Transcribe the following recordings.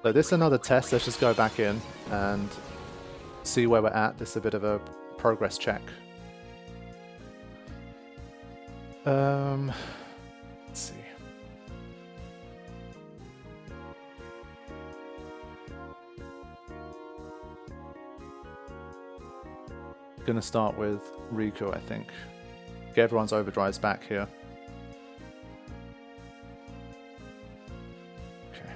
So this is another test. Let's just go back in and see where we're at. This is a bit of a progress check. Let's see. Gonna start with Riku, I think. Get everyone's overdrives back here. Okay.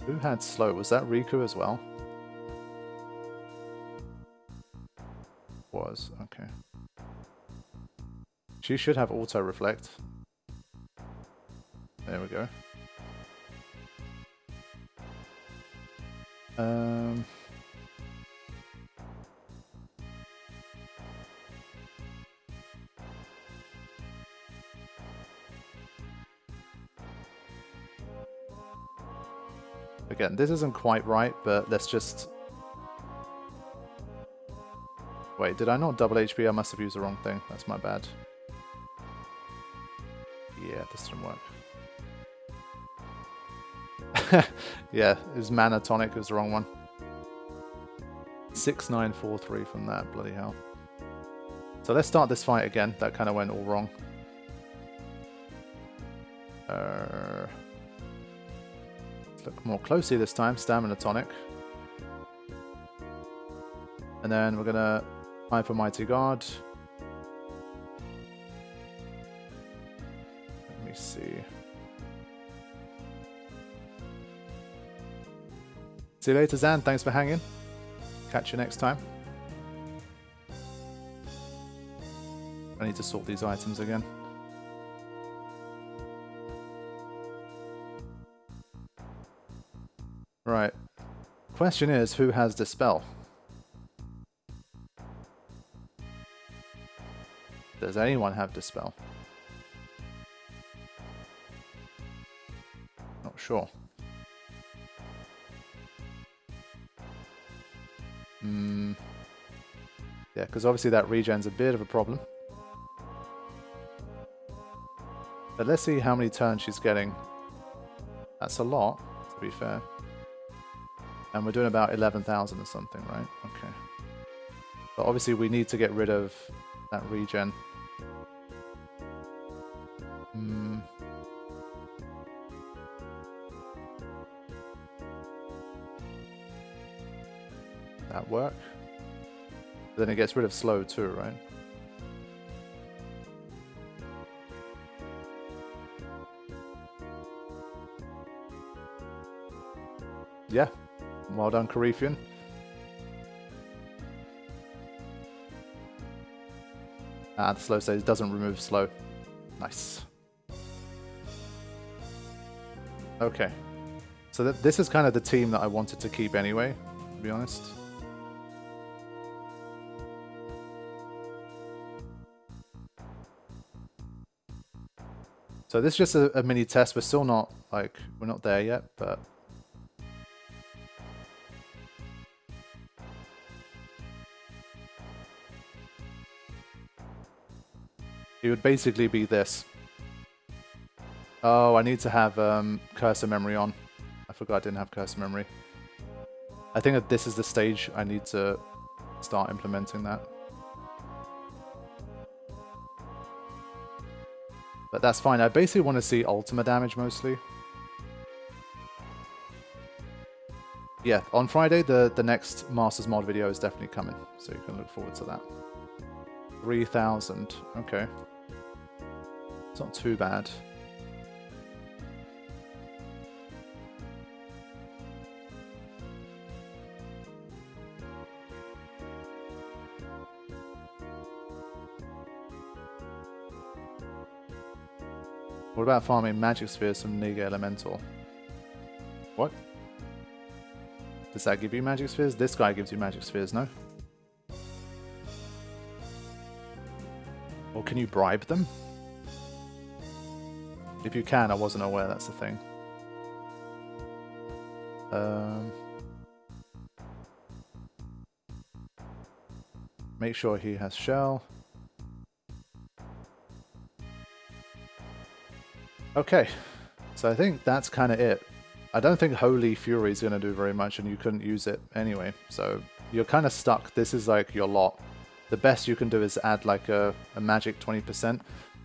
Who had slow? Was that Riku as well? Was, okay. She should have auto reflect. There we go. Again, this isn't quite right, but let's just... Wait, did I not double HP? I must have used the wrong thing. That's my bad. Yeah, this didn't work. Yeah, it was Mana Tonic, it was the wrong one. 6943 from that, bloody hell. So let's start this fight again. That kind of went all wrong. Let's look more closely this time. Stamina Tonic. And then we're gonna Hyper Mighty Guard. Let me see. See you later, Zan. Thanks for hanging. Catch you next time. I need to sort these items again. Right. Question is, who has Dispel? Does anyone have Dispel? Not sure. Yeah, because obviously that regen's a bit of a problem. But let's see how many turns she's getting. That's a lot, to be fair. And we're doing about 11,000 or something, right? Okay. But obviously we need to get rid of that regen. That work? But then it gets rid of slow too, right? Yeah. Well done, Carifian. Ah, the slow stage doesn't remove slow. Nice. Okay. So this is kind of the team that I wanted to keep anyway, to be honest. So this is just a mini test. We're still not, like, we're not there yet, but... It would basically be this. Oh, I need to have cursor memory on. I forgot I didn't have cursor memory. I think that this is the stage I need to start implementing that. But that's fine. I basically want to see Ultima damage mostly. Yeah, on Friday, the next Masters Mod video is definitely coming. So you can look forward to that. 3,000. Okay. It's not too bad. What about farming magic spheres from Nega Elemental? What? Does that give you magic spheres? This guy gives you magic spheres, no? Or can you bribe them? If you can, I wasn't aware that's the thing. Make sure he has shell. Okay, so I think that's kind of it. I don't think Holy Fury is going to do very much, and you couldn't use it anyway, so you're kind of stuck. This is like your lot. The best you can do is add like a magic 20%,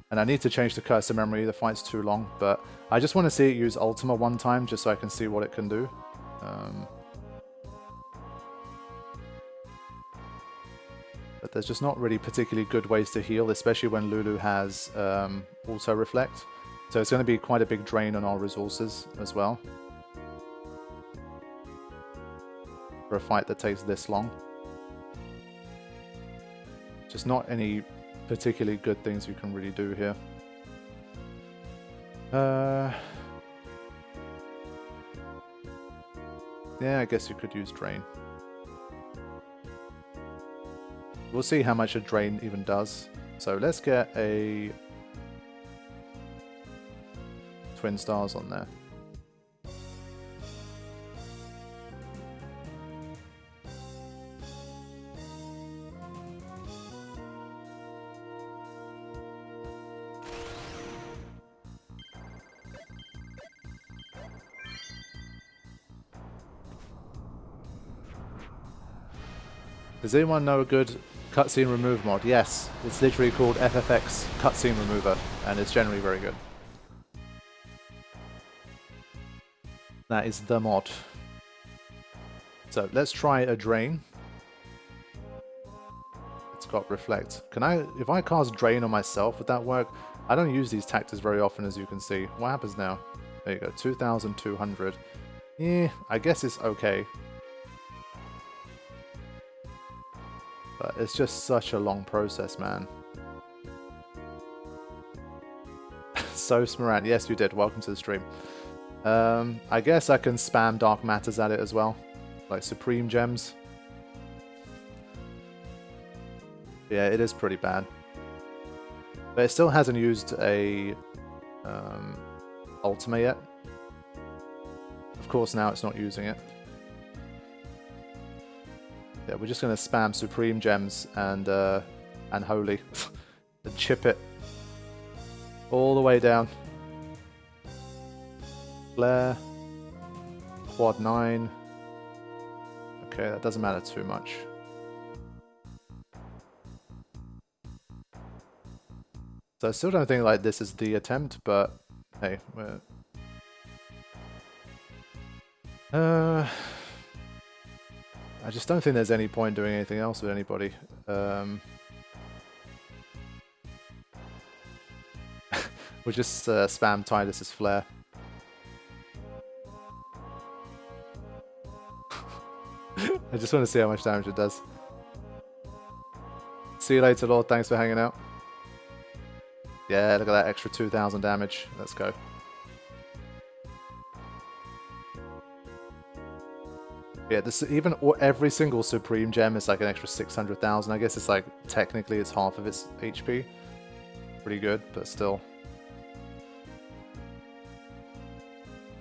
and I need to change the Curse of Memory. The fight's too long, but I just want to see it use Ultima one time, just so I can see what it can do. But there's just not really particularly good ways to heal, especially when Lulu has Auto Reflect. So it's going to be quite a big drain on our resources as well. For a fight that takes this long. Just not any particularly good things you can really do here. Yeah, I guess you could use Drain. We'll see how much a Drain even does. So let's get a Twin Stars on there. Does anyone know a good cutscene remove mod? Yes, it's literally called FFX Cutscene Remover, and it's generally very good. That is the mod. So let's try a Drain. It's got Reflect. Can I, if I cast Drain on myself, would that work? I don't use these tactics very often, as you can see. What happens now? There you go, 2,200. Yeah, I guess it's okay. But it's just such a long process, man. So Smarant, yes you did, welcome to the stream. I guess I can spam Dark Matters at it as well. Like Supreme Gems. Yeah, it is pretty bad. But it still hasn't used a Ultima yet. Of course now it's not using it. Yeah, we're just going to spam Supreme Gems and Holy. And chip it. All the way down. Flare. Quad 9. Okay, that doesn't matter too much. So I still don't think like this is the attempt, but hey, we're... I just don't think there's any point doing anything else with anybody. We'll just spam Tidus's Flare. I just want to see how much damage it does. See you later, Lord. Thanks for hanging out. Yeah, look at that extra 2,000 damage. Let's go. Yeah, this even every single Supreme Gem is like an extra 600,000. I guess it's like technically it's half of its HP. Pretty good, but still.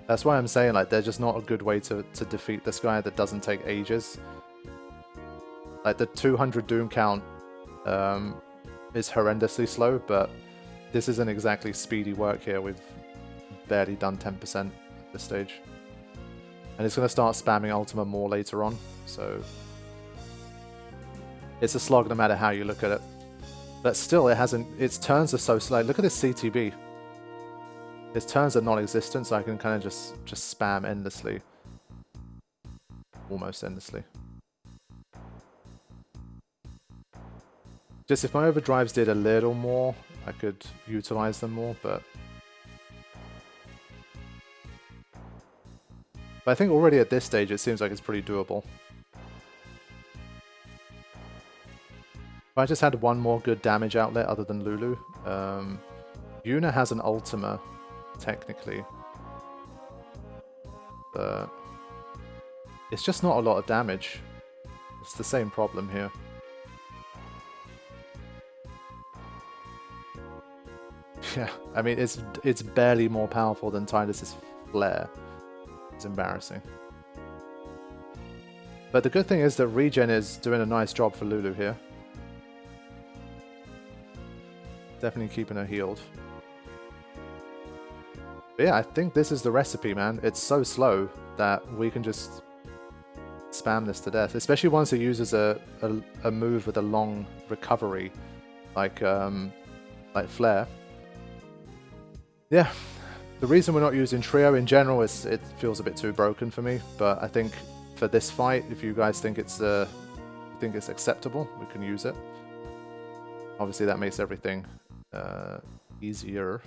That's why I'm saying like there's just not a good way to defeat this guy that doesn't take ages. Like the 200 Doom count is horrendously slow, but this isn't exactly speedy work here. We've barely done 10% at this stage. And it's going to start spamming Ultima more later on, so... It's a slog no matter how you look at it. But still, it hasn't... Its turns are so slow. Look at this CTB. Its turns are non-existent, so I can kind of just spam endlessly. Almost endlessly. Just if my overdrives did a little more, I could utilize them more, but... But I think already at this stage it seems like it's pretty doable. If I just had one more good damage outlet other than Lulu. Yuna has an Ultima, technically. But it's just not a lot of damage. It's the same problem here. Yeah, I mean it's barely more powerful than Tidus's Flare. It's embarrassing. But the good thing is that Regen is doing a nice job for Lulu here. Definitely keeping her healed. But yeah, I think this is the recipe, man. It's so slow that we can just spam this to death, especially once it uses a move with a long recovery, like Flare. Yeah, the reason we're not using Trio in general is it feels a bit too broken for me, but I think for this fight, if you guys think it's acceptable, we can use it. Obviously that makes everything easier.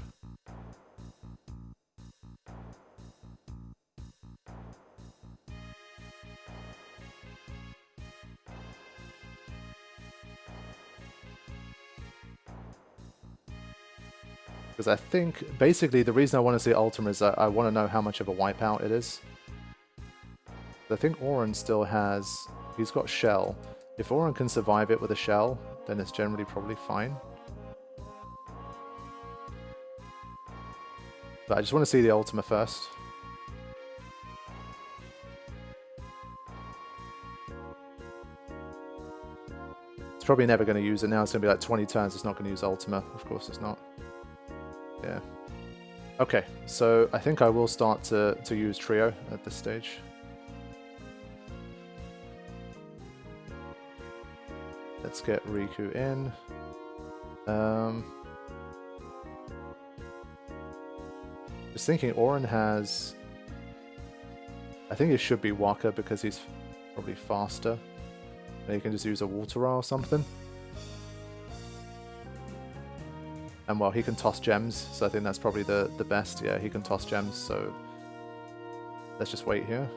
Because I think, basically, the reason I want to see Ultima is that I want to know how much of a wipeout it is. I think Auron still has... He's got Shell. If Auron can survive it with a Shell, then it's generally probably fine. But I just want to see the Ultima first. It's probably never going to use it now. It's going to be like 20 turns. It's not going to use Ultima. Of course it's not. Yeah. Okay, so I think I will start to use Trio at this stage. Let's get Riku in. Just thinking Auron has... I think it should be Waka because he's probably faster. Maybe you can just use a Waltera or something. And well, he can toss gems, so I think that's probably the best. Yeah, he can toss gems, so let's just wait here.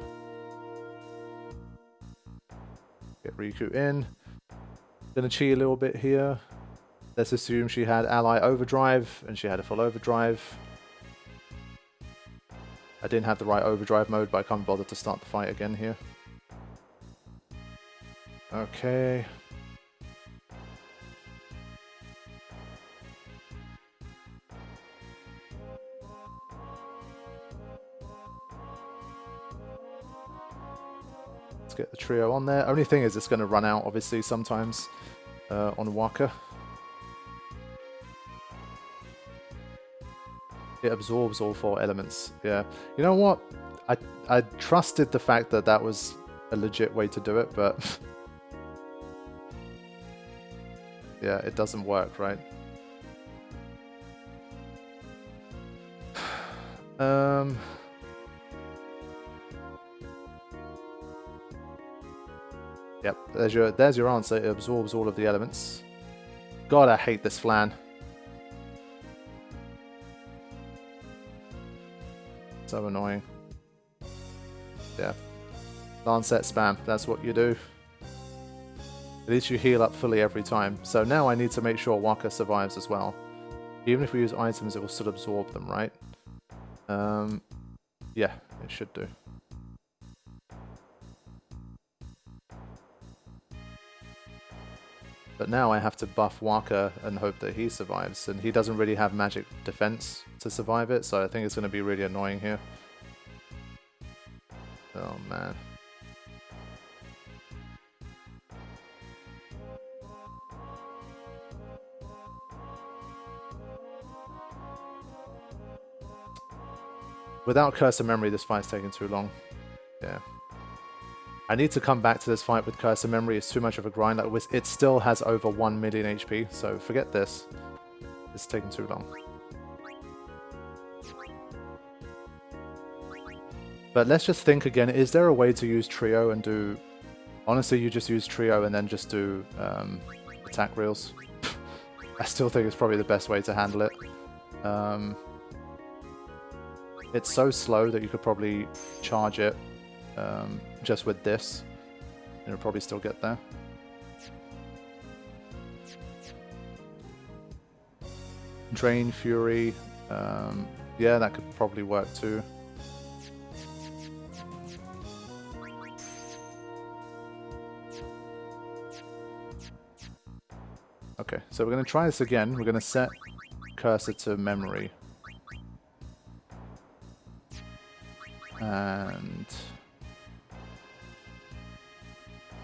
Get Riku in. Gonna cheat a little bit here. Let's assume she had ally overdrive, and she had a full overdrive. I didn't have the right overdrive mode, but I can't bother to start the fight again here. Okay. Let's get the Trio on there. Only thing is it's going to run out, obviously, sometimes on Waka. It absorbs all 4 elements. Yeah. You know what? I trusted the fact that that was a legit way to do it, but... yeah, it doesn't work, right? Yep, there's your answer. It absorbs all of the elements. God, I hate this Flan. So annoying. Yeah. Lancet spam, that's what you do. At least you heal up fully every time. So now I need to make sure Waka survives as well. Even if we use items, it will still absorb them, right? Yeah, it should do. But now I have to buff Waka and hope that he survives. And he doesn't really have magic defense to survive it, so I think it's going to be really annoying here. Oh, man. Without Curse of Memory, this fight's taking too long. Yeah. I need to come back to this fight with Curse of Memory. It's too much of a grind. Like, it still has over 1 million HP, so forget this. It's taking too long. But let's just think again. Is there a way to use Trio and do... Honestly, you just use Trio and then just do attack reels. I still think it's probably the best way to handle it. It's so slow that you could probably charge it just with this. And it'll probably still get there. Drain Fury. Yeah, that could probably work too. Okay, so we're going to try this again. We're going to set Cursor to memory. And...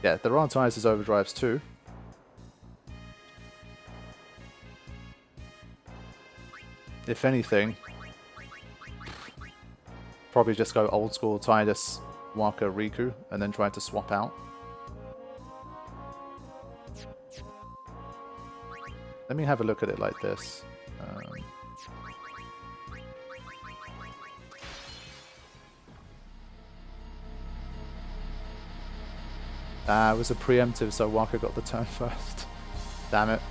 yeah, there are ties as overdrives too. If anything... probably just go old school Tidus, Waka, Riku, and then try to swap out. Let me have a look at it like this. It was a preemptive, so Waka got the turn first. Damn it.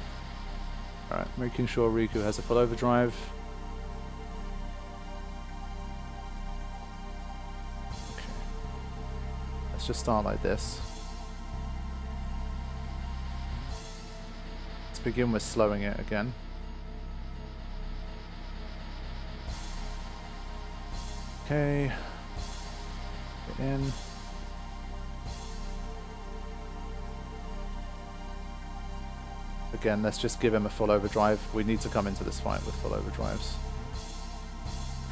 Alright, making sure Riku has a full overdrive. Okay. Let's just start like this. Let's begin with slowing it again. Okay. Get in. Again, let's just give him a full overdrive. We need to come into this fight with full overdrives.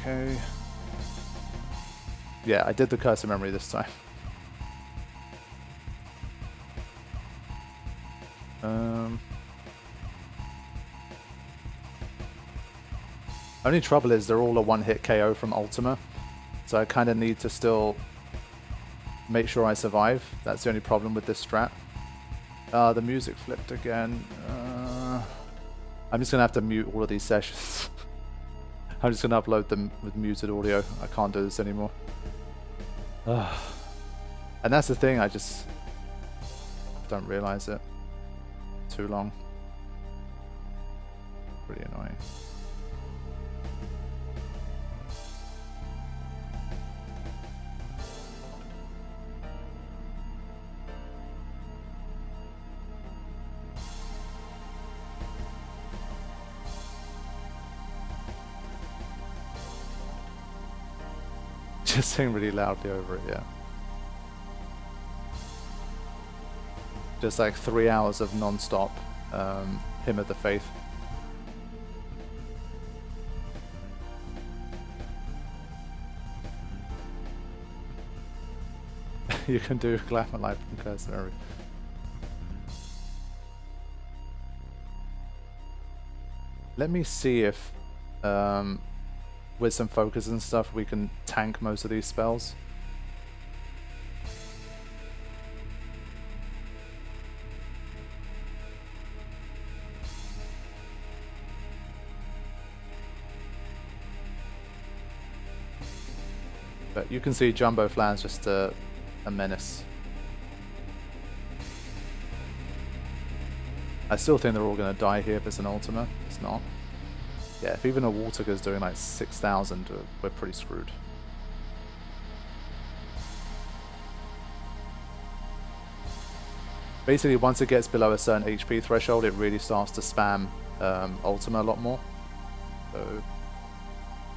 Okay. Yeah, I did the Curse of Memory this time. Only trouble is they're all a one-hit KO from Ultima, so I kind of need to still make sure I survive. That's the only problem with this strat. The music flipped again. I'm just going to have to mute all of these sessions. I'm just going to upload them with muted audio. I can't do this anymore. And that's the thing, I just don't realize it. Too long. Pretty annoying. Just sing really loudly over it, yeah. Just like 3 hours of non-stop Hymn of the Faith. You can do Glamour Life and Curse and everything. Let me see if with some focus and stuff we can tank most of these spells. But you can see Jumbo Flan's just a menace. I still think they're all going to die here if it's an Ultima. It's not. Yeah, if even a Waterger's doing like 6,000, we're pretty screwed. Basically, once it gets below a certain HP threshold, it really starts to spam Ultima a lot more. So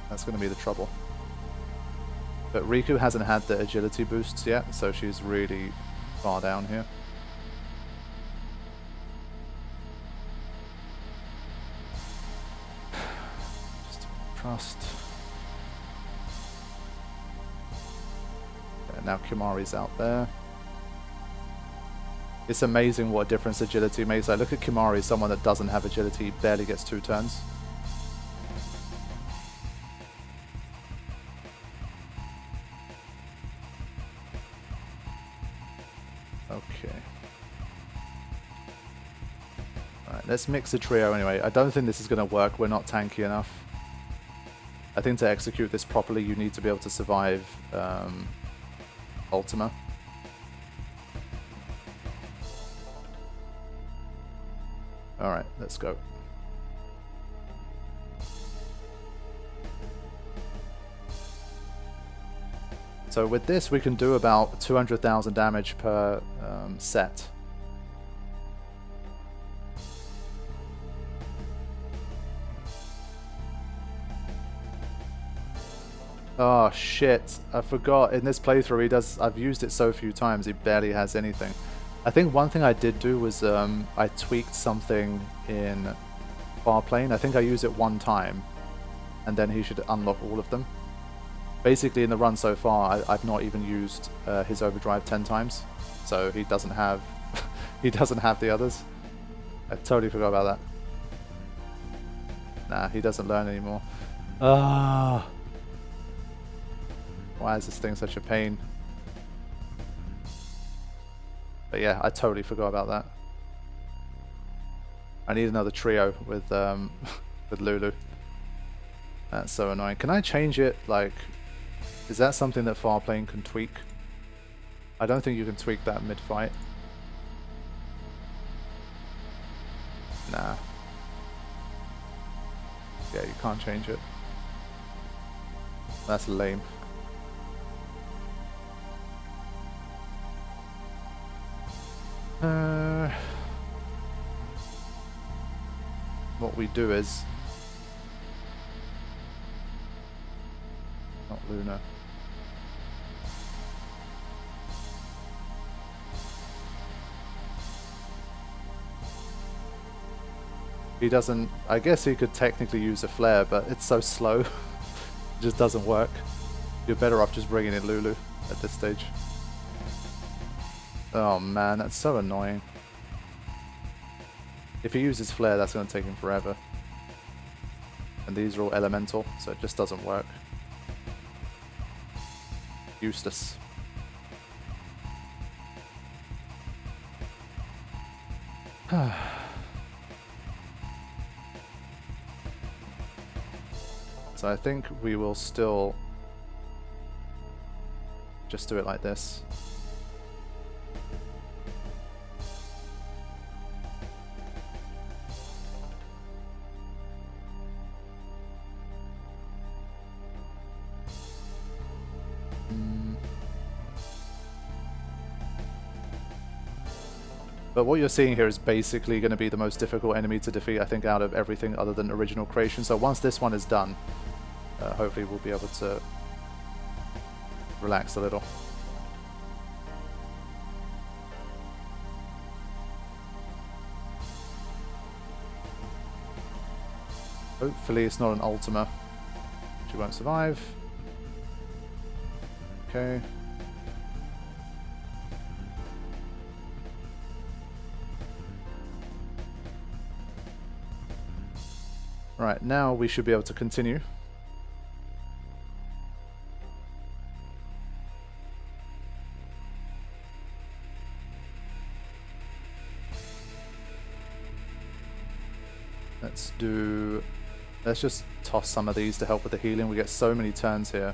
that's going to be the trouble. But Riku hasn't had the agility boosts yet, so she's really far down here. Just trust. Okay, now Kimari's out there. It's amazing what a difference agility makes. Like, look at Kimari, someone that doesn't have agility, barely gets 2 turns. Okay. Alright, let's mix the trio anyway. I don't think this is going to work. We're not tanky enough. I think to execute this properly, you need to be able to survive Ultima. Alright, let's go. So with this, we can do about 200,000 damage per set. Oh shit, I forgot. In this playthrough, I've used it so few times, he barely has anything. I think one thing I did do was I tweaked something in Farplane. I think I used it one time, and then he should unlock all of them. Basically, in the run so far, I've not even used his overdrive 10 times, so he doesn't have he doesn't have the others. I totally forgot about that. Nah, he doesn't learn anymore. Why is this thing such a pain? But yeah, I totally forgot about that. I need another trio with with Lulu. That's so annoying. Can I change it? Like, is that something that Farplane can tweak? I don't think you can tweak that mid-fight. Nah. Yeah, you can't change it. That's lame. What we do is... Not Luna. He doesn't... I guess he could technically use a flare, but it's so slow. It just doesn't work. You're better off just bringing in Lulu at this stage. Oh man, that's so annoying. If he uses flare, that's going to take him forever. And these are all elemental, so it just doesn't work. Useless. So I think we will still just do it like this. But what you're seeing here is basically going to be the most difficult enemy to defeat, I think, out of everything other than original creation. So once this one is done, hopefully we'll be able to relax a little. Hopefully it's not an Ultima. She won't survive. Okay. Right, now we should be able to continue. Let's just toss some of these to help with the healing. We get so many turns here.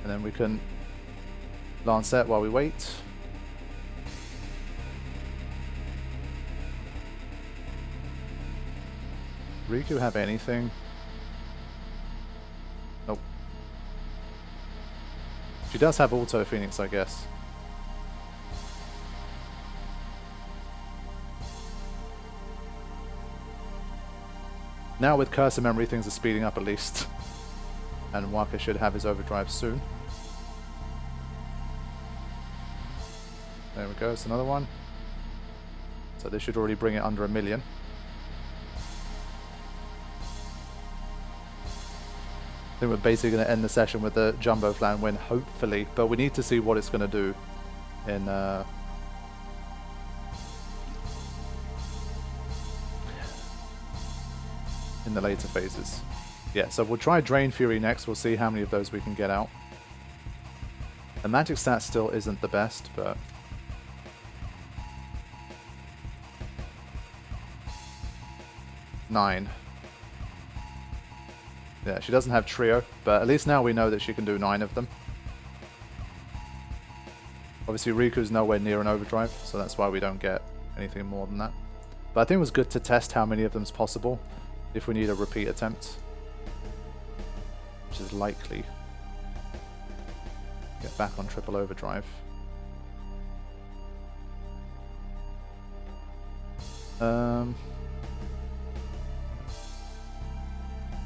And then we can Lancet while we wait. Riku have anything? Nope. She does have Auto Phoenix, I guess. Now with Cursor Memory, things are speeding up at least. And Waka should have his overdrive soon. There we go, it's another one. So this should already bring it under 1 million. I think we're basically going to end the session with the Jumbo Flan win, hopefully. But we need to see what it's going to do in the later phases. Yeah, so we'll try Drain Fury next. We'll see how many of those we can get out. The magic stat still isn't the best, but... Nine. Yeah, she doesn't have Trio, but at least now we know that she can do 9 of them. Obviously Riku's nowhere near an overdrive, so that's why we don't get anything more than that. But I think it was good to test how many of them is possible if we need a repeat attempt. Which is likely. Get back on triple overdrive.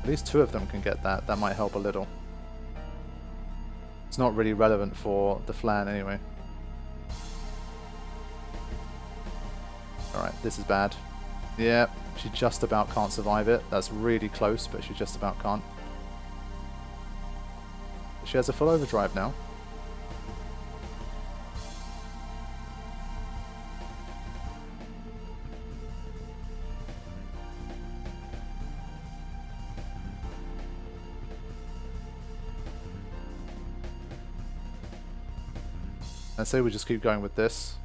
At least 2 of them can get that. That might help a little. It's not really relevant for the Flan anyway. Alright, this is bad. Yeah, she just about can't survive it. That's really close, but she just about can't. She has a full overdrive now. I say we just keep going with this.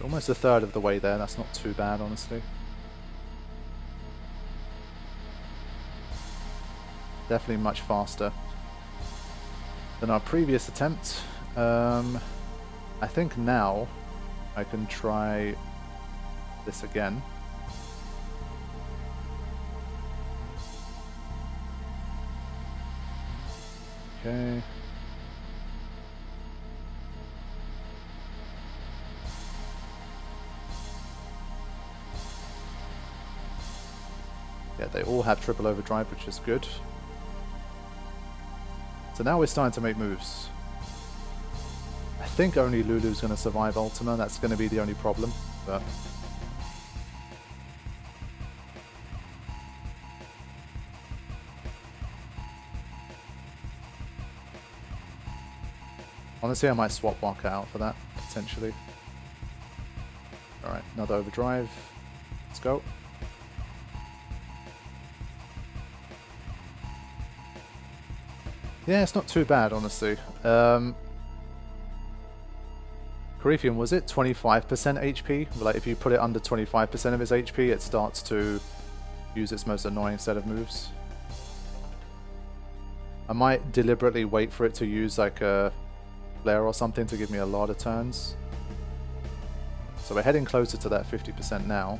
Almost a third of the way there, that's not too bad, honestly. Definitely much faster than our previous attempt. I think now I can try this again. Okay. Yeah, they all have triple overdrive, which is good. So now we're starting to make moves. I think only Lulu's going to survive Ultima. That's going to be the only problem. But honestly, I might swap Waka out for that, potentially. Alright, another overdrive. Let's go. Yeah, it's not too bad, honestly. Corypheum, was it 25% HP? Like, if you put it under 25% of its HP, it starts to use its most annoying set of moves. I might deliberately wait for it to use, like, a flare or something to give me a lot of turns. So we're heading closer to that 50% now.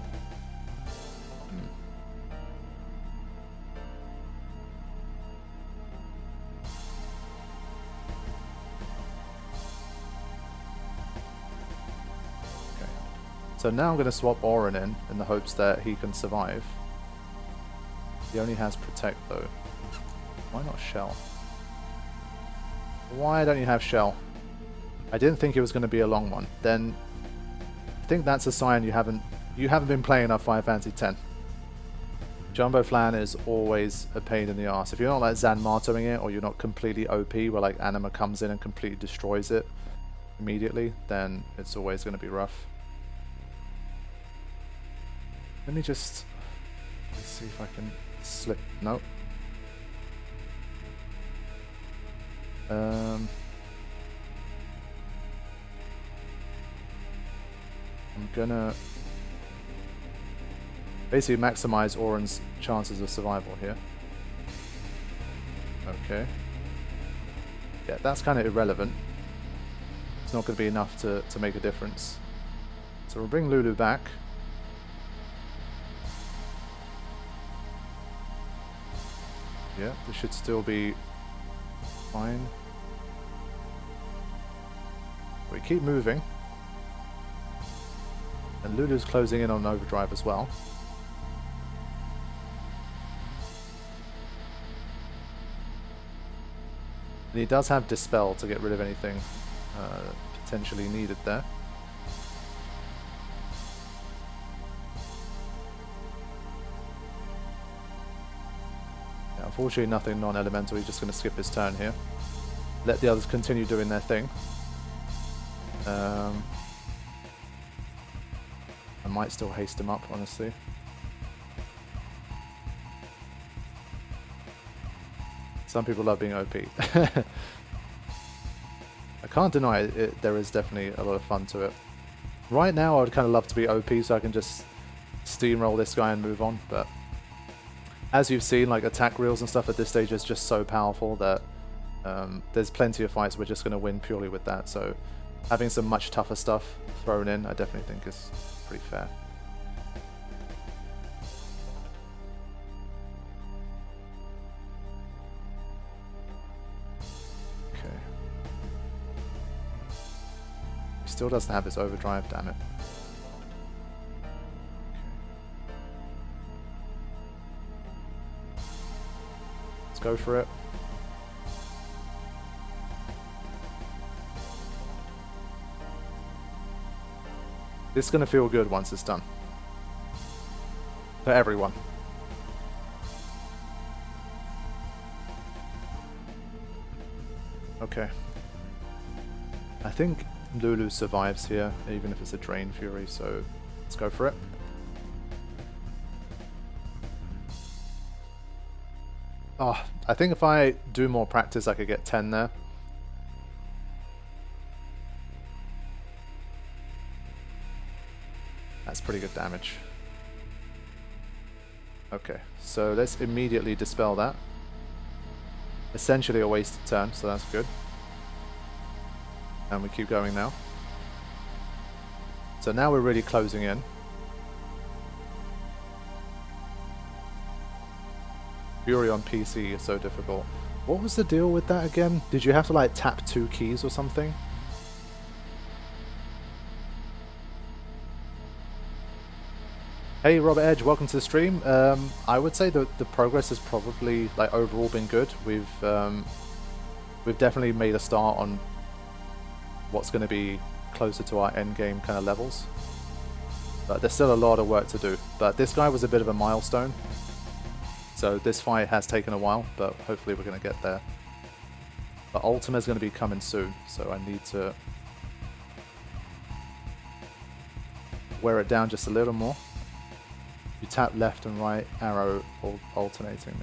So now I'm going to swap Auron in the hopes that he can survive. He only has Protect though. Why not Shell? Why don't you have Shell? I didn't think it was going to be a long one. Then I think that's a sign you haven't been playing enough Final Fantasy X. Jumbo Flan is always a pain in the ass. If you're not like Zanmatoing it, or you're not completely OP where like Anima comes in and completely destroys it immediately, then it's always going to be rough. Let me just see if I can slip. No. I'm gonna basically maximize Auron's chances of survival here. Okay. Yeah, that's kind of irrelevant. It's not going to be enough to make a difference. So we'll bring Lulu back. Yeah, this should still be fine. We keep moving. And Lulu's closing in on overdrive as well. And he does have Dispel to get rid of anything potentially needed there. Unfortunately, nothing non-elemental. He's just going to skip his turn here. Let the others continue doing their thing. I might still haste him up, honestly. Some people love being OP. I can't deny it, there is definitely a lot of fun to it. Right now, I would kind of love to be OP so I can just steamroll this guy and move on, but as you've seen, like attack reels and stuff at this stage is just so powerful that there's plenty of fights we're just going to win purely with that. So having some much tougher stuff thrown in, I definitely think is pretty fair. Okay. He still doesn't have his overdrive, damn it. Go for it. This is going to feel good once it's done. For everyone. Okay. I think Lulu survives here, even if it's a Drain Fury, so let's go for it. Oh, I think if I do more practice, I could get 10 there. That's pretty good damage. Okay, so let's immediately dispel that. Essentially a wasted turn, so that's good. And we keep going now. So now we're really closing in. Fury on PC is so difficult. What was the deal with that again? Did you have to like tap 2 keys or something? Hey Robert Edge, welcome to the stream. I would say that the progress has probably like overall been good. We've definitely made a start on what's going to be closer to our end game kind of levels. But there's still a lot of work to do. But this guy was a bit of a milestone. So this fight has taken a while, but hopefully we're going to get there. But Ultima is going to be coming soon, so I need to wear it down just a little more. You tap left and right arrow alternating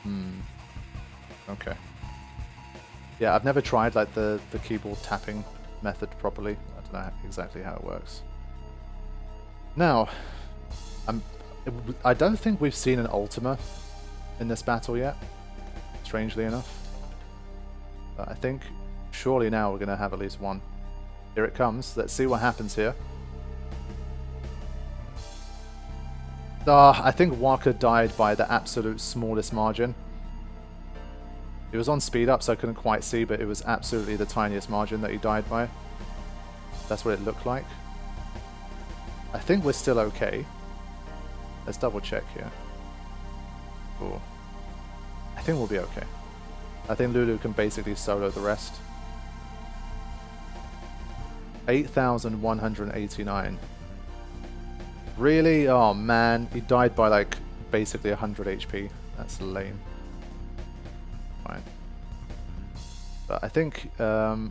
me. Okay. Yeah, I've never tried like the keyboard tapping method properly. I don't know exactly how it works. Now, I don't think we've seen an Ultima in this battle yet, strangely enough. But I think surely now we're going to have at least one. Here it comes. Let's see what happens here. I think Waka died by the absolute smallest margin. It was on speed up, so I couldn't quite see, but it was absolutely the tiniest margin that he died by. That's what it looked like. I think we're still okay. Let's double check here. Cool. I think we'll be okay. I think Lulu can basically solo the rest. 8,189. Really? Oh man, he died by like basically 100 HP. That's lame. Fine. But I think, yeah,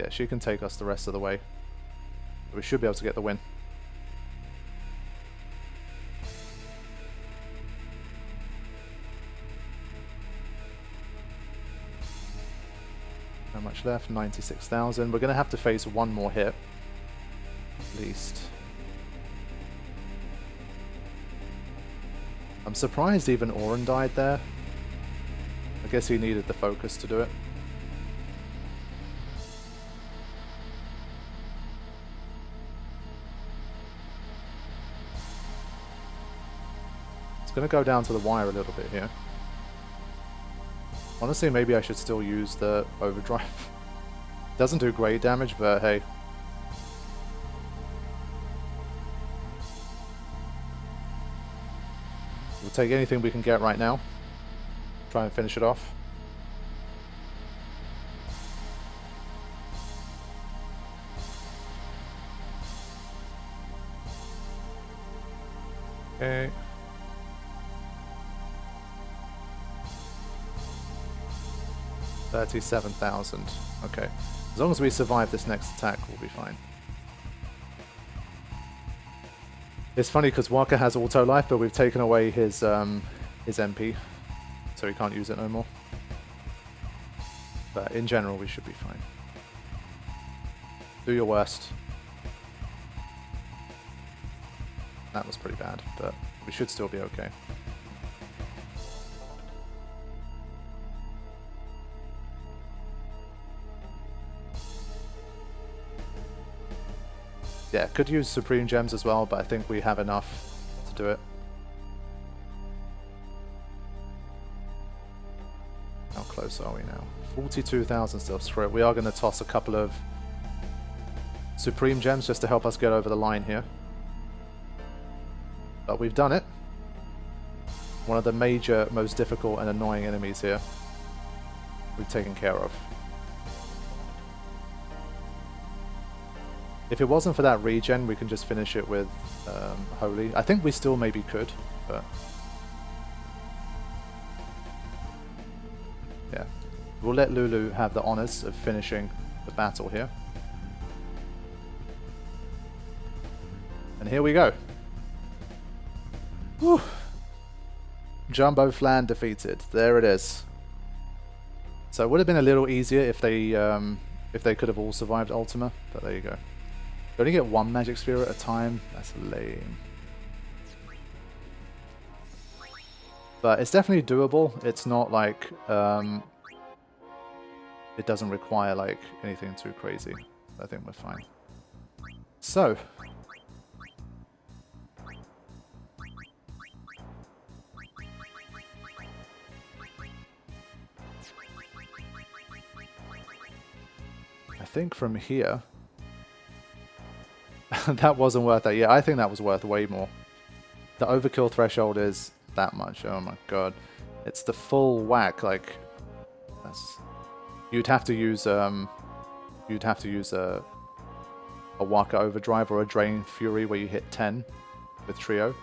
she can take us the rest of the way. We should be able to get the win. How much left? 96,000. We're going to have to face one more hit. At least. I'm surprised even Auron died there. I guess he needed the focus to do it. It's going to go down to the wire a little bit here. Honestly, maybe I should still use the overdrive. Doesn't do great damage, but hey. We'll take anything we can get right now. Try and finish it off. Okay. $37,000. Okay. As long as we survive this next attack, we'll be fine. It's funny because Waka has auto life, but we've taken away his MP, so he can't use it no more. But in general, we should be fine. Do your worst. That was pretty bad, but we should still be okay. Yeah, could use Supreme Gems as well, but I think we have enough to do it. How close are we now? 42,000 still. Screw it. We are going to toss a couple of Supreme Gems just to help us get over the line here. But we've done it. One of the major, most difficult and annoying enemies here we've taken care of. If it wasn't for that regen, we can just finish it with Holy. I think we still maybe could, but yeah. We'll let Lulu have the honors of finishing the battle here. And here we go. Whew. Jumbo Flan defeated. There it is. So it would have been a little easier if they could have all survived Ultima, but there you go. You only get one magic sphere at a time. That's lame. But it's definitely doable. It's not like it doesn't require like anything too crazy. I think we're fine. So I think from here that wasn't worth that. Yeah, I think that was worth way more. The overkill threshold is that much. Oh my god. It's the full whack, like that's you'd have to use a Waka Overdrive or a Drain Fury where you hit 10 with Trio.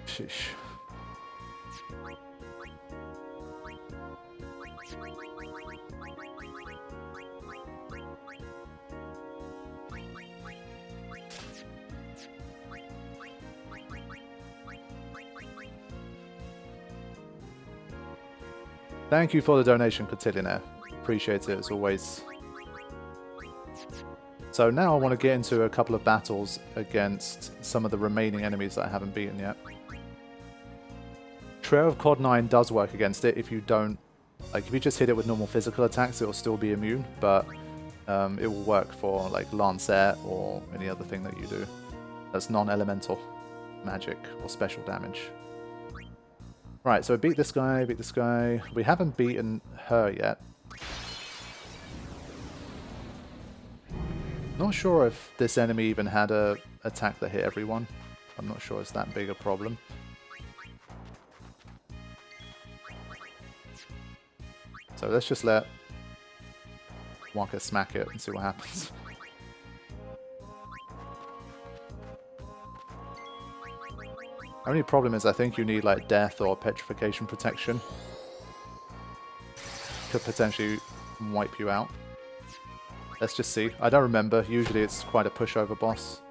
Sheesh. Thank you for the donation, Cotillionaire. Appreciate it as always. So now I want to get into a couple of battles against some of the remaining enemies that I haven't beaten yet. Trio of Cod 9 does work against it if you don't... Like, if you just hit it with normal physical attacks, it will still be immune, but it will work for, like, Lancet or any other thing that you do. That's non-elemental magic or special damage. Right, so beat this guy, beat this guy. We haven't beaten her yet. Not sure if this enemy even had a attack that hit everyone. I'm not sure it's that big a problem. So let's just let Waka smack it and see what happens. Only problem is I think you need like death or petrification protection. Could potentially wipe you out. Let's just see. I don't remember. Usually it's quite a pushover boss.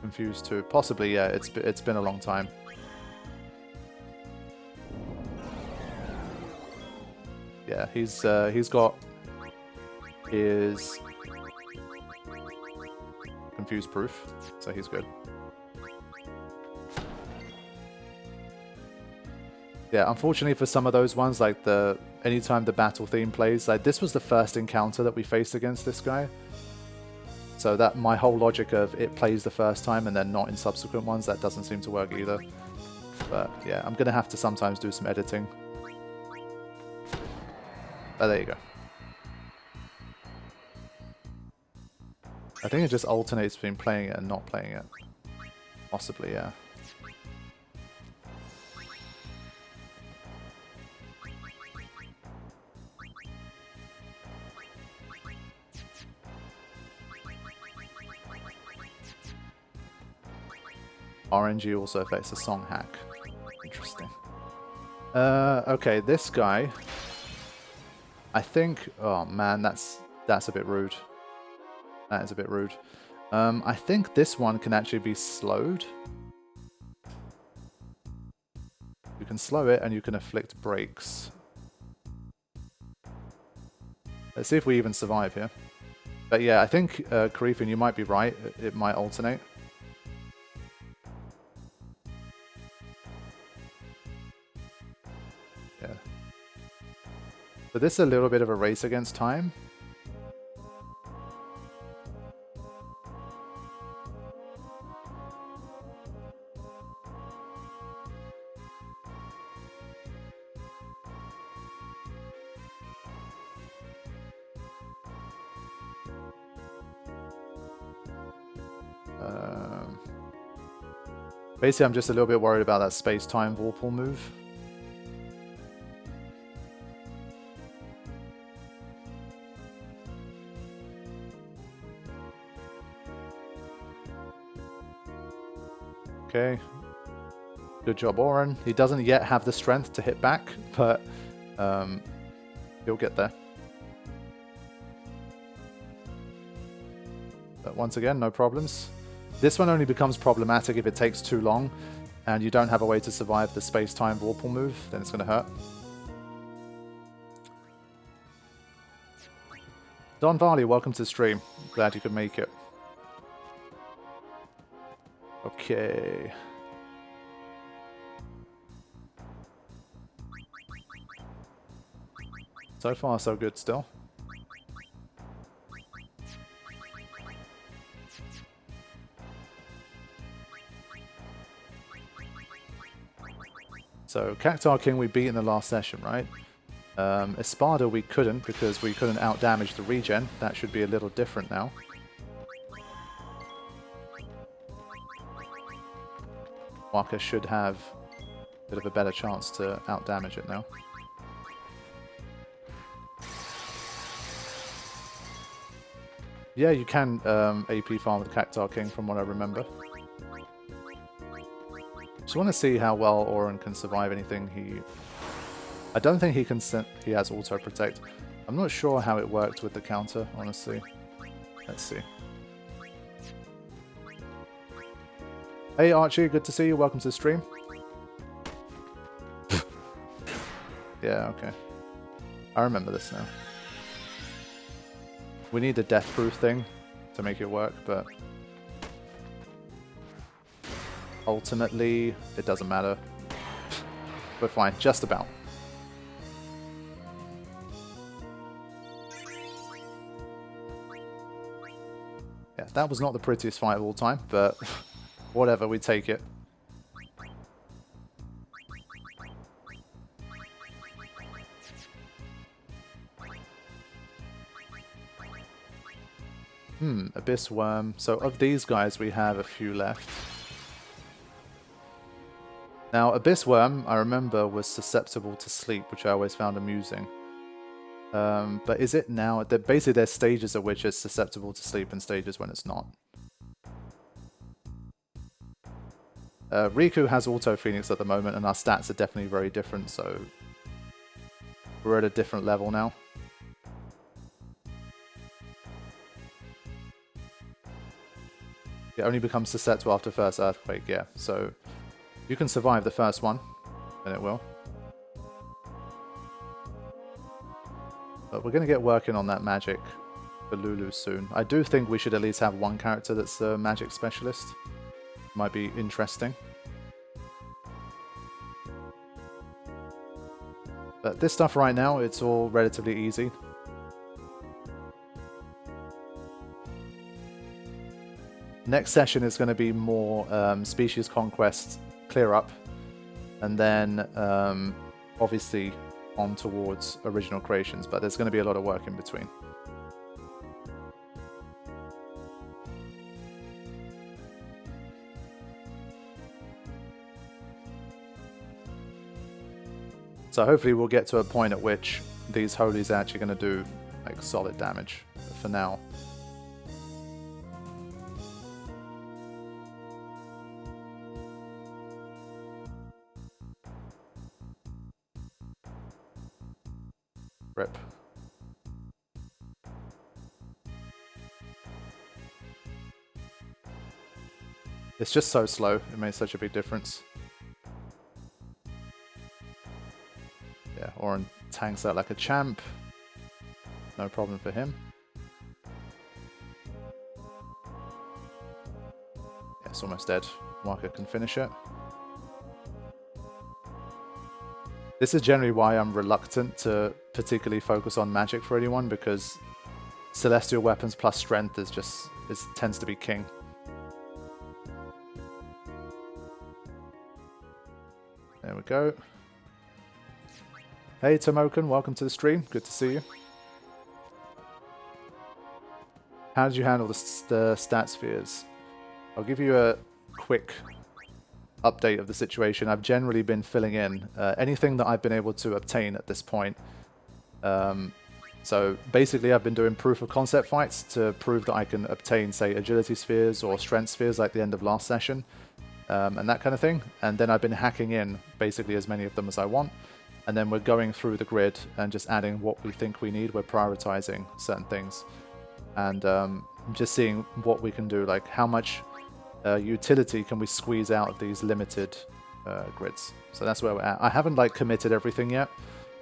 Confused too. Possibly, yeah. It's been a long time. Yeah, he's got his confused proof, so he's good. Yeah, unfortunately for some of those ones, like anytime the battle theme plays, like this was the first encounter that we faced against this guy. So that my whole logic of it plays the first time and then not in subsequent ones, that doesn't seem to work either. But yeah, I'm gonna have to sometimes do some editing. Oh, there you go. I think it just alternates between playing it and not playing it. Possibly, yeah. RNG also affects the song hack. Interesting. Okay, this guy. I think... Oh man, that's a bit rude. That is a bit rude. I think this one can actually be slowed. You can slow it and you can afflict breaks. Let's see if we even survive here. But yeah, I think, Karifin, you might be right. It might alternate. Yeah. But this is a little bit of a race against time. Basically, I'm just a little bit worried about that space-time Vorpal move. Okay. Good job, Oren. He doesn't yet have the strength to hit back, but he'll get there. once again, no problems. This one only becomes problematic if it takes too long and you don't have a way to survive the space-time Vorpal move, then it's going to hurt. Don Varley, welcome to the stream. Glad you could make it. Okay. So far, so good still. So, Cactuar King we beat in the last session, right? Espada we couldn't because we couldn't out-damage the regen. That should be a little different now. Waka should have a bit of a better chance to out-damage it now. Yeah, you can AP farm with Cactuar King from what I remember. Just want to see how well Auron can survive anything he... I don't think he has auto protect. I'm not sure how it worked with the counter, honestly. Let's see. Hey Archie, good to see you. Welcome to the stream. Yeah, okay. I remember this now. We need a death-proof thing to make it work, but... ultimately, it doesn't matter. We're fine, just about. Yeah, that was not the prettiest fight of all time, but whatever, we take it. Abyss Worm. So of these guys, we have a few left. Now, Abyss Worm, I remember, was susceptible to sleep, which I always found amusing. But is it now? Basically, there's stages at which it's susceptible to sleep and stages when it's not. Riku has Auto Phoenix at the moment, and our stats are definitely very different, so we're at a different level now. It only becomes susceptible after first Earthquake, yeah, so... you can survive the first one, then it will. But we're going to get working on that magic for Lulu soon. I do think we should at least have one character that's a magic specialist. Might be interesting. But this stuff right now, it's all relatively easy. Next session is going to be more species conquest clear up, and then obviously on towards original creations, but there's going to be a lot of work in between. So hopefully we'll get to a point at which these holies are actually going to do like solid damage. But for now, rip. It's just so slow, it made such a big difference. Yeah, Auron tanks out like a champ. No problem for him. Yeah, it's almost dead. Marker can finish it. This is generally why I'm reluctant to particularly focus on magic for anyone, because celestial weapons plus strength is just tends to be king. There we go. Hey Tomoken, welcome to the stream. Good to see you. How did you handle the stat spheres? I'll give you a quick update of the situation. I've generally been filling in anything that I've been able to obtain at this point. So basically I've been doing proof of concept fights to prove that I can obtain, say, agility spheres or strength spheres like the end of last session, and that kind of thing. And then I've been hacking in basically as many of them as I want. And then we're going through the grid and just adding what we think we need. We're prioritizing certain things. And I'm just seeing what we can do, like how much utility can we squeeze out of these limited grids. So that's where we're at. I haven't like committed everything yet.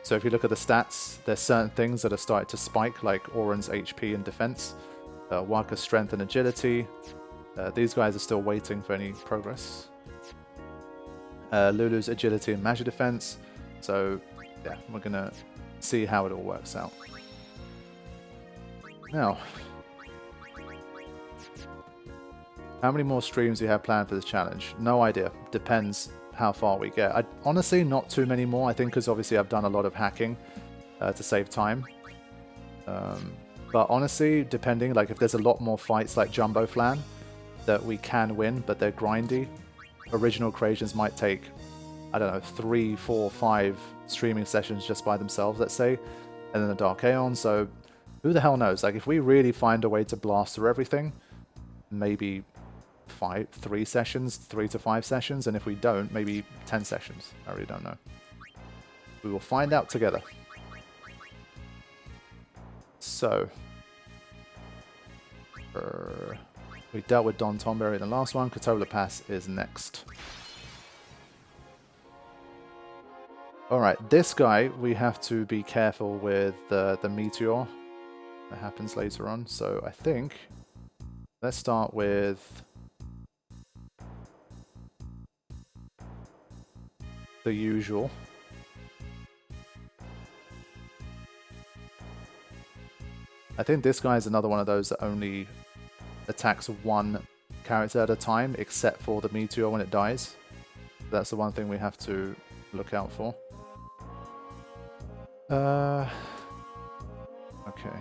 So if you look at the stats, there's certain things that are starting to spike, like Oren's HP and defense, Waka's strength and agility. These guys are still waiting for any progress. Lulu's agility and magic defense. So yeah, we're gonna see how it all works out. Now, how many more streams do you have planned for this challenge? No idea. Depends how far we get. Honestly, not too many more. I think because obviously I've done a lot of hacking to save time. But honestly, depending, like if there's a lot more fights like Jumbo Flan that we can win, but they're grindy, original creations might take, I don't know, 3, 4, 5 streaming sessions just by themselves, let's say, and then the Dark Aeon. So who the hell knows? Like if we really find a way to blast through everything, maybe 3 sessions, 3 to 5 sessions, and if we don't, maybe 10 sessions. I really don't know. We will find out together. So, we dealt with Don Tomberry in the last one. Kotola Pass is next. Alright, this guy, we have to be careful with the meteor that happens later on. So I think, let's start with the usual. I think this guy is another one of those that only attacks one character at a time, except for the meteor when it dies. That's the one thing we have to look out for. Okay.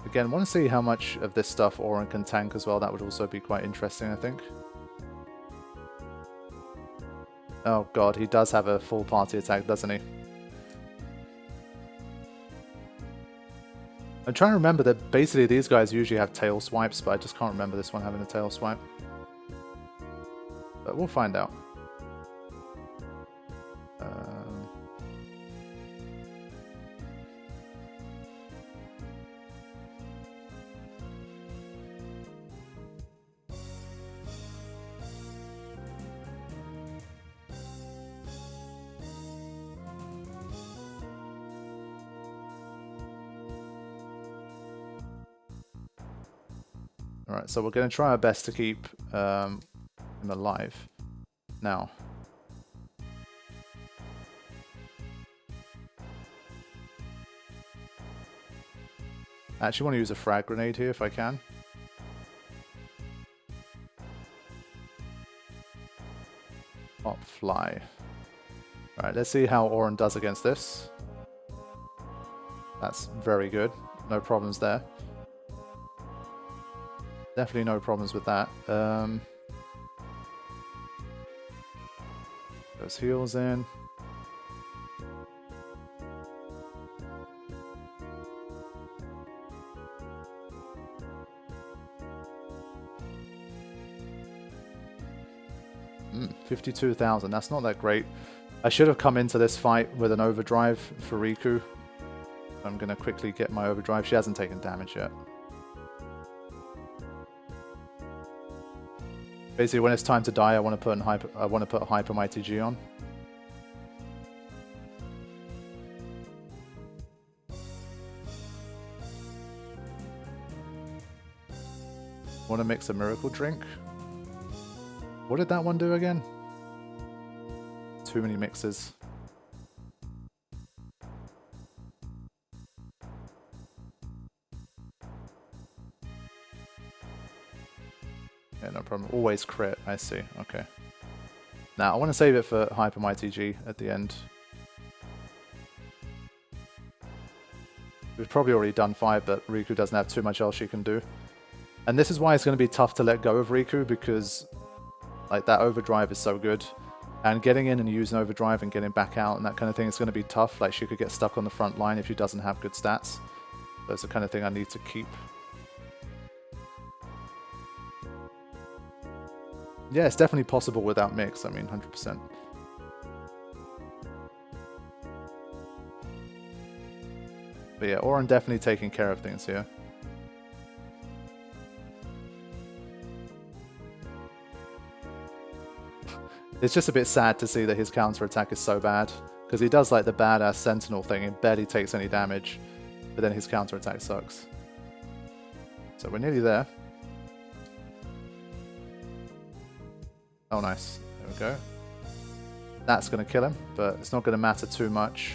Again, want to see how much of this stuff Oren can tank as well. That would also be quite interesting, I think. Oh god, he does have a full party attack, doesn't he? I'm trying to remember that basically these guys usually have tail swipes, but I just can't remember this one having a tail swipe. But we'll find out. Alright, so we're going to try our best to keep him alive. Now, I actually want to use a frag grenade here if I can. Pop fly. Alright, let's see how Oren does against this. That's very good. No problems there. Definitely no problems with that. Those heals in. Mm, 52,000. That's not that great. I should have come into this fight with an overdrive for Riku. I'm going to quickly get my overdrive. She hasn't taken damage yet. Basically, when it's time to die, I want to put Hyper Mighty G on. Want to mix a miracle drink? What did that one do again? Too many mixes. Yeah, no problem. Always crit, I see. Okay. Now, I want to save it for Hyper Mighty G at the end. We've probably already done 5, but Riku doesn't have too much else she can do. And this is why it's going to be tough to let go of Riku, because like that overdrive is so good. And getting in and using overdrive and getting back out and that kind of thing is going to be tough. Like she could get stuck on the front line if she doesn't have good stats. That's the kind of thing I need to keep. Yeah, it's definitely possible without mix. I mean, 100%. But yeah, Auron definitely taking care of things here. It's just a bit sad to see that his counter-attack is so bad. Because he does like the badass Sentinel thing and barely takes any damage. But then his counter-attack sucks. So we're nearly there. Oh nice. There we go. That's going to kill him, but it's not going to matter too much.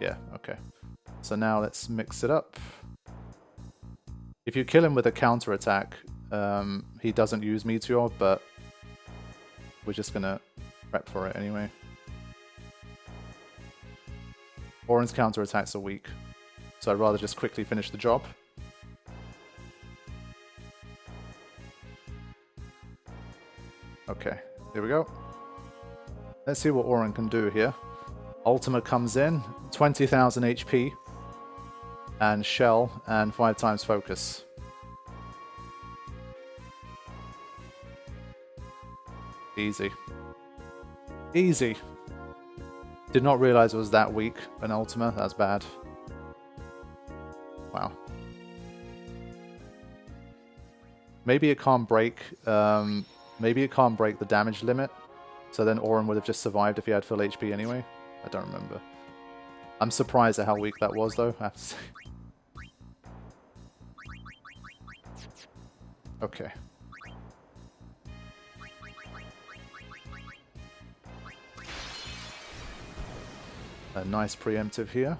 Yeah, okay. So now let's mix it up. If you kill him with a counter-attack, he doesn't use Meteor, but we're just going to prep for it anyway. Auron's counter-attacks are weak, so I'd rather just quickly finish the job. Okay, here we go. Let's see what Auron can do here. Ultima comes in, 20,000 HP, and Shell, and 5 times focus. Easy. Easy. Did not realize it was that weak, an Ultima. That's bad. Wow. Maybe it can't break. Maybe it can't break the damage limit. So then Auron would have just survived if he had full HP anyway. I don't remember. I'm surprised at how weak that was, though, I have to say. Okay. A nice preemptive here.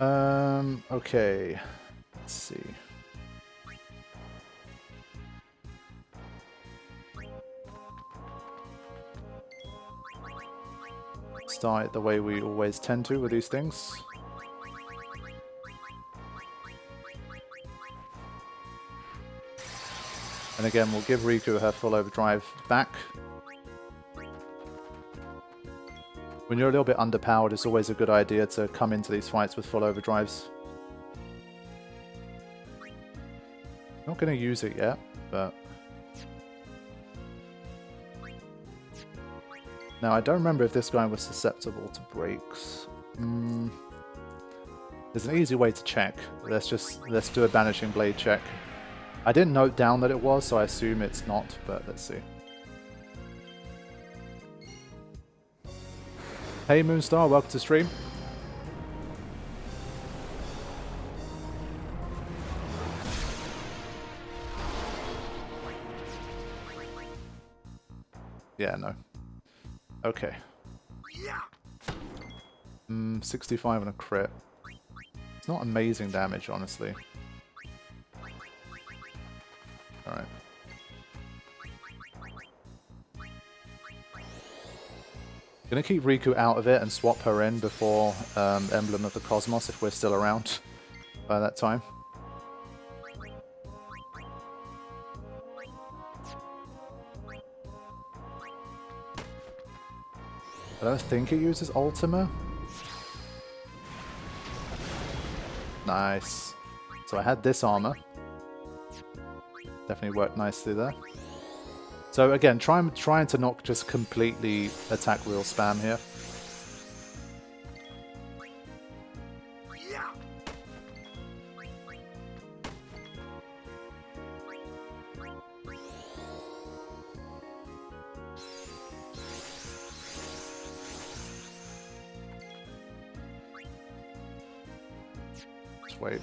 Okay. Let's see. Start the way we always tend to with these things. And again, we'll give Riku her full overdrive back. When you're a little bit underpowered, it's always a good idea to come into these fights with full overdrives. Not going to use it yet, but... Now, I don't remember if this guy was susceptible to breaks. There's an easy way to check. Let's do a Banishing Blade check. I didn't note down that it was, so I assume it's not, but let's see. Hey Moonstar, welcome to stream. Yeah, no. Okay. 65 and a crit. It's not amazing damage, honestly. Alright. Gonna keep Riku out of it and swap her in before Emblem of the Cosmos if we're still around by that time. I don't think it uses Ultima. Nice. So I had this armor. Definitely worked nicely there. So again, trying to not just completely attack wheel spam here. Just wait.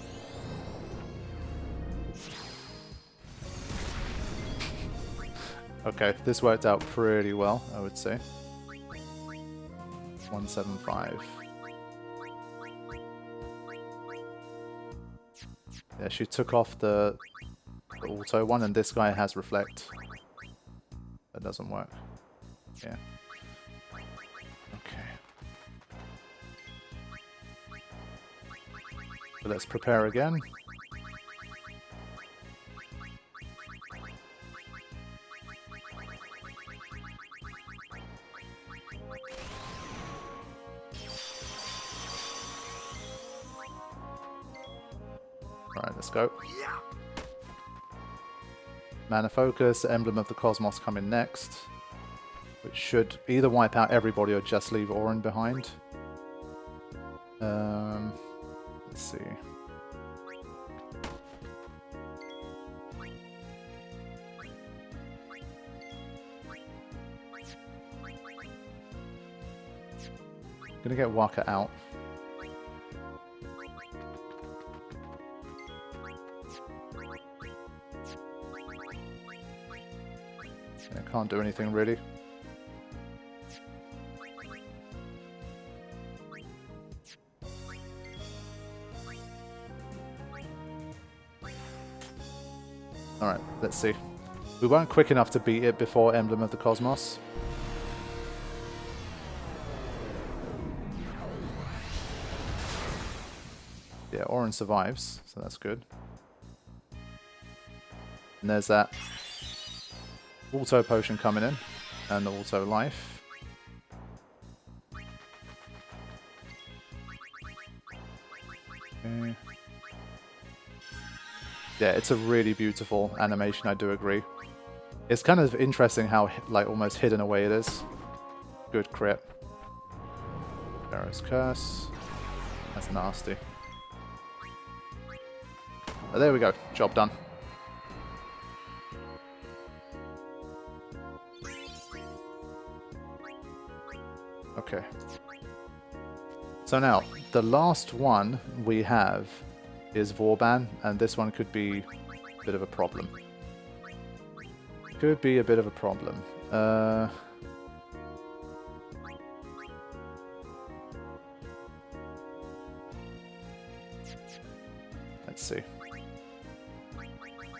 Okay, this worked out pretty well, I would say. 175. Yeah, she took off the auto one, and this guy has reflect. That doesn't work. Yeah. Okay. So let's prepare again. Alright, let's go. Mana Focus, Emblem of the Cosmos coming next. which should either wipe out everybody or just leave Auron behind. Let's see. Gonna get Waka out. I can't do anything really. Alright, let's see. We weren't quick enough to beat it before Emblem of the Cosmos. Yeah, Auron survives, so that's good. And there's that auto potion coming in, and the auto life. Okay. Yeah, it's a really beautiful animation, I do agree. It's kind of interesting how, like, almost hidden away it is. Good crit. Pharaoh's Curse. That's nasty. But there we go. Job done. Okay. So now, the last one we have is Vauban, and this one could be a bit of a problem. Could be a bit of a problem. Let's see.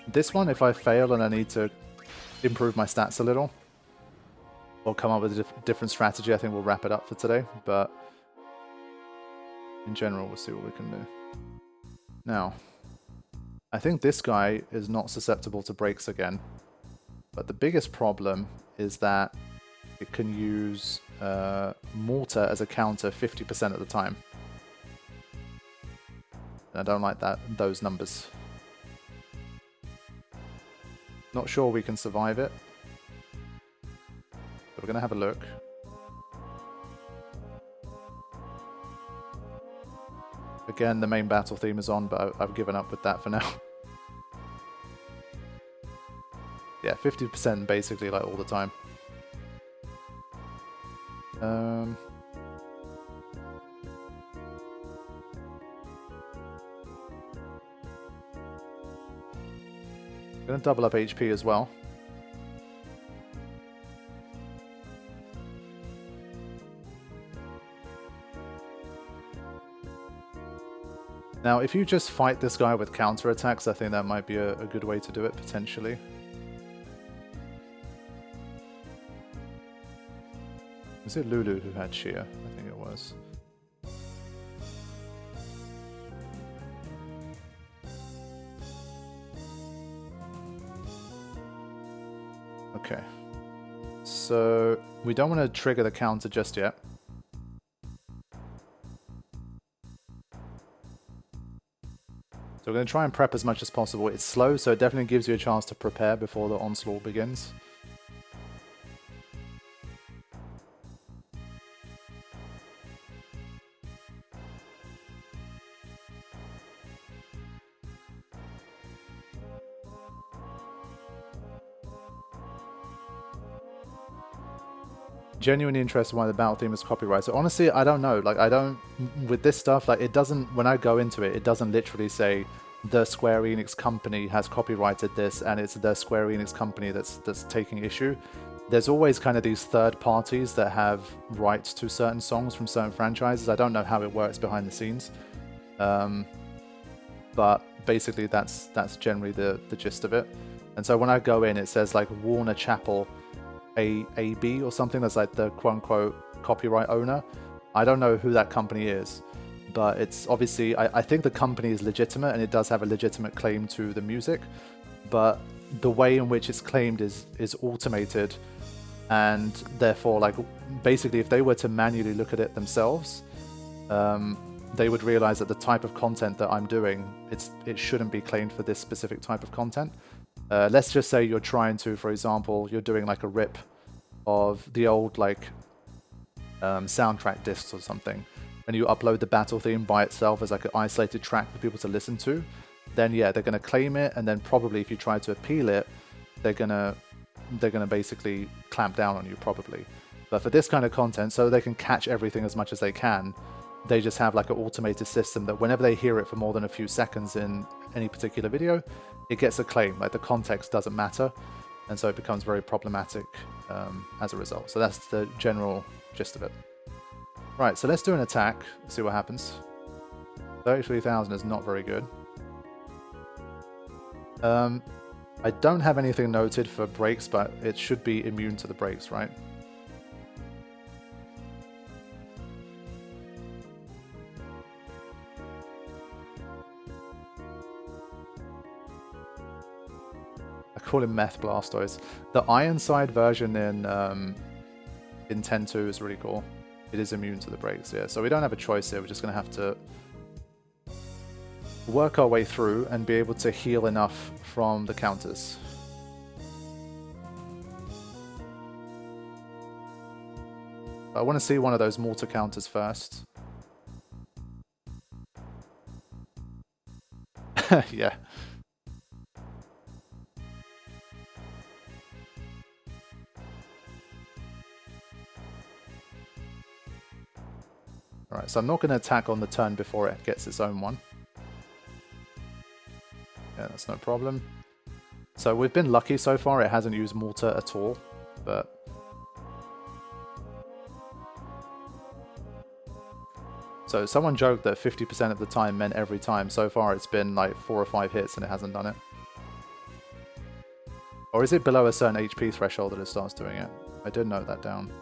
This one, if I fail and I need to improve my stats a little, or come up with a different strategy, I think we'll wrap it up for today. But in general, we'll see what we can do. Now, I think this guy is not susceptible to breaks again. But the biggest problem is that it can use Mortar as a counter 50% of the time. And I don't like those numbers. Not sure we can survive it. But we're going to have a look. Again, the main battle theme is on, but I've given up with that for now. Yeah, 50% basically, like, all the time. Gonna double up HP as well. Now, if you just fight this guy with counterattacks, I think that might be a good way to do it, potentially. Was it Lulu who had Sheer? I think it was. Okay. So, we don't want to trigger the counter just yet. So we're going to try and prep as much as possible. It's slow, so it definitely gives you a chance to prepare before the onslaught begins. Genuinely interested why the battle theme is copyright. So honestly, I don't know. Like, I don't, with this stuff, like, it doesn't, when I go into it, it doesn't literally say the Square Enix company has copyrighted this and it's the Square Enix company that's taking issue. There's always kind of these third parties that have rights to certain songs from certain franchises. I don't know how it works behind the scenes. But basically that's generally the gist of it. And so when I go in, it says like Warner Chappell AB or something, that's like the quote-unquote copyright owner. I don't know who that company is, but it's obviously, I think the company is legitimate and it does have a legitimate claim to the music, but the way in which it's claimed is automated, and therefore, like, basically if they were to manually look at it themselves, they would realize that the type of content that I'm doing, it shouldn't be claimed for this specific type of content. Let's just say you're trying to, for example, you're doing like a rip of the old like soundtrack discs or something, and you upload the battle theme by itself as like an isolated track for people to listen to, then yeah, they're going to claim it, and then probably if you try to appeal it, they're gonna basically clamp down on you probably. But for this kind of content, so they can catch everything as much as they can, they just have like an automated system that whenever they hear it for more than a few seconds in any particular video, it gets a claim. Like the context doesn't matter, and so it becomes very problematic as a result. So that's the general gist of it. Right, so let's do an attack, see what happens. 33,000 is not very good. I don't have anything noted for breaks, but it should be immune to the breaks, right? I call him Meth Blastoise. The Ironside version in 10.2 is really cool. It is immune to the breaks, yeah. So we don't have a choice here. We're just going to have to work our way through and be able to heal enough from the counters. I want to see one of those mortar counters first. Yeah. Alright, so I'm not going to attack on the turn before it gets its own one. Yeah, that's no problem. So we've been lucky so far, it hasn't used mortar at all, but... So someone joked that 50% of the time meant every time. So far it's been like 4 or 5 hits and it hasn't done it. Or is it below a certain HP threshold that it starts doing it? I did note that down.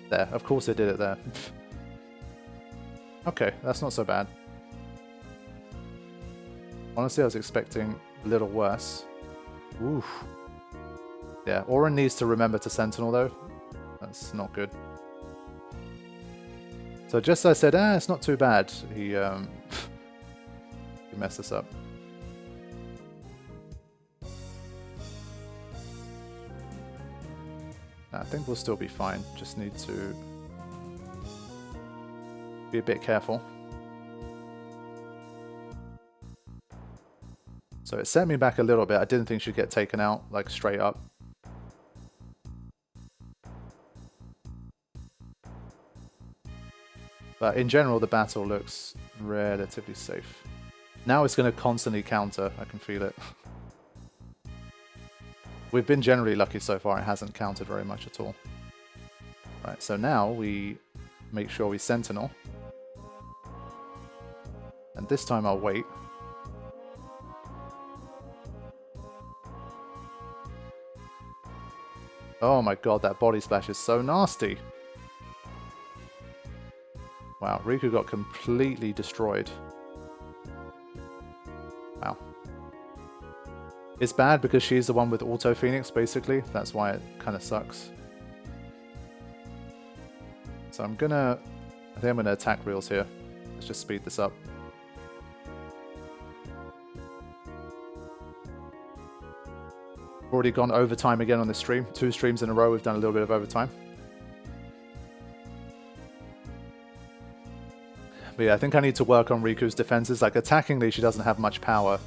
There, of course it did it there. Okay, that's not so bad. Honestly, I was expecting a little worse. Oof. Yeah, Auron needs to remember to Sentinel though. That's not good. So just as I said, it's not too bad, he messed us up. I think we'll still be fine. Just need to be a bit careful. So it set me back a little bit. I didn't think she'd get taken out, like straight up. But in general, the battle looks relatively safe. Now it's going to constantly counter. I can feel it. We've been generally lucky so far. It hasn't countered very much at all. Right, so now we make sure we Sentinel. And this time I'll wait. Oh my god, that body splash is so nasty. Wow, Riku got completely destroyed. Wow. It's bad because she's the one with Auto Phoenix, basically. That's why it kind of sucks. So I think I'm gonna attack reels here. Let's just speed this up. Already gone overtime again on this stream. 2 streams in a row, we've done a little bit of overtime. But yeah, I think I need to work on Riku's defenses. Like, attackingly, she doesn't have much power.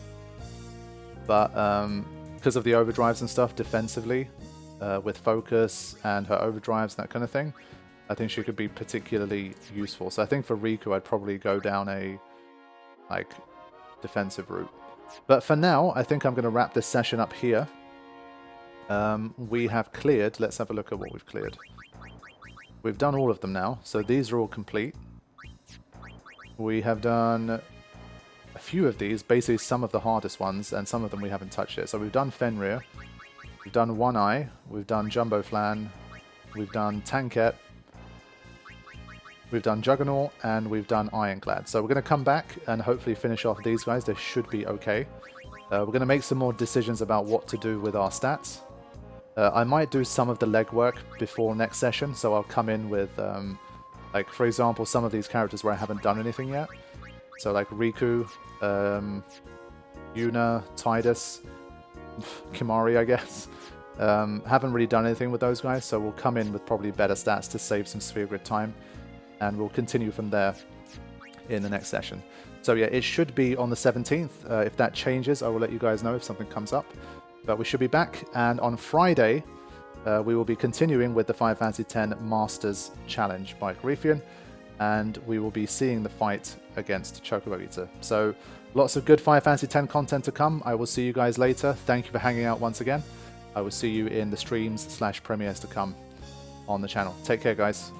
But because of the overdrives and stuff, defensively, with focus and her overdrives and that kind of thing, I think she could be particularly useful. So I think for Riku, I'd probably go down a, like, defensive route. But for now, I think I'm going to wrap this session up here. We have cleared, let's have a look at what we've cleared. We've done all of them now, so these are all complete. We have done a few of these, basically some of the hardest ones, and some of them we haven't touched yet. So we've done Fenrir, we've done One Eye, we've done Jumbo Flan, we've done Tanket, we've done Juggernaut, and we've done Ironclad. So we're going to come back and hopefully finish off these guys. They should be okay. We're going to make some more decisions about what to do with our stats. I might do some of the legwork before next session, so I'll come in with, like, for example, some of these characters where I haven't done anything yet. So, like, Riku, Yuna, Tidus, Kimari, I guess. Haven't really done anything with those guys, so we'll come in with probably better stats to save some Sphere Grid time, and we'll continue from there in the next session. So yeah, it should be on the 17th. If that changes, I will let you guys know if something comes up. But we should be back, and on Friday, we will be continuing with the Final Fantasy X Masters Challenge by Coryphean, and we will be seeing the fight against Chocobo Eater. So lots of good Final Fantasy X content to come. I will see you guys later. Thank you for hanging out once again. I will see you in the streams / premieres to come on the channel. Take care, guys.